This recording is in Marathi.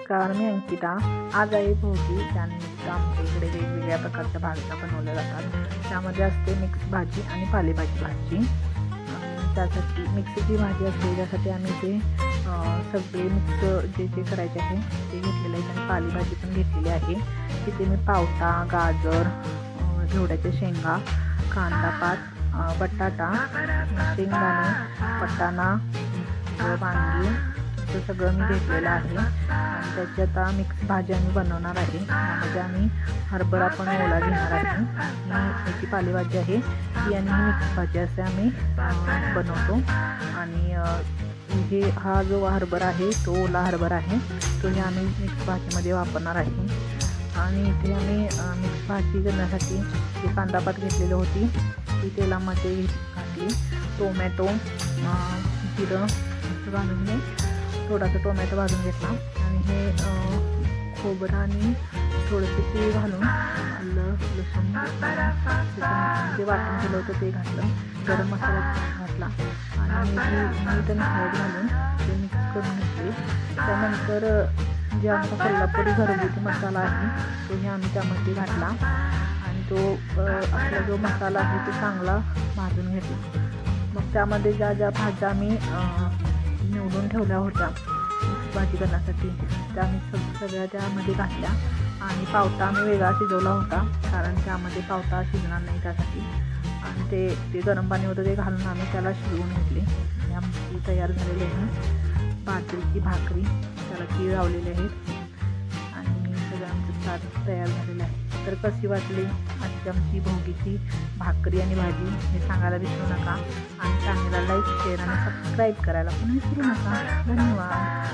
नमस्कार, मी अंकिता. आज आहे भोगी. त्यानिमित्त आमच्या इकडे वेगवेगळ्या प्रकारच्या भाज्या बनवल्या जातात. त्यामध्ये असते मिक्स भाजी आणि पालेभाजी भाजी. त्यासाठी मिक्सची भाजी असते, त्यासाठी आम्ही ते सगळे मिक्स जे करायचे आहे ते घेतलेले आहे आणि पालेभाजी पण घेतलेली आहे. तिथे मी पावटा, गाजर, घेवड्याच्या शेंगा, कांदा पात, बटाटा, शेंगदाणे, वाटाणा, वांगी हे सगळं मी घेतलेलं आहे. आणि त्याची आता मिक्स भाजी आम्ही बनवणार आहे. त्यामध्ये आम्ही हरभरा पण ओला घेणार आहे. याची पालेभाजी आहे ती आणि मिक्स भाजी असे आम्ही बनवतो. आणि हा जो हरभरा आहे तो ओला हरभरा आहे, तोही आम्ही मिक्स भाजीमध्ये वापरणार आहे. आणि इथे आम्ही मिक्स भाजी करण्यासाठी जी कांदापात घेतलेली होती ती तेलामध्ये घातली. टोमॅटो, जिरं घालून थोडासा टोमॅटो भाजून घेतला आणि हे खोबरं आणि थोडंसं तीळ घालून आलं लसूण जे वाटून केलं होतं ते घातलं. गरम मसाला घातला आणि मीठ आणि हळद घालून ते मिक्स करून घेतले. त्यानंतर जे आमचा कोल्हापुरी घरगुती मसाला आहे तोही आम्ही त्यामध्ये घातला आणि तो आपला जो मसाला आहे तो चांगला भाजून घेतला. मग त्यामध्ये ज्या भाज्या आम्ही निवडून ठेवल्या होत्या भाजी करण्यासाठी त्या मी सगळ्या त्यामध्ये घातल्या. आणि पावटा आम्ही वेगळा शिजवला होता कारण त्यामध्ये पावटा शिजणार नाही त्यासाठी. आणि ते गरम पाणी होतं ते घालून आम्ही त्याला शिजवून घेतले. आणि आमची तयार झालेली आहे बाजरीची भाकरी, त्याला तीळ लावलेले आहेत आणि सगळं आमचं साधं तयार झालेलं आहे. तर कशी वाटली आजची आमची भोगीची भाकरी आणि भाजी हे सांगायला विसरू नका. आणि चॅनलला लाईक, शेअर आणि सबस्क्राईब करायला पण विसरू नका. धन्यवाद.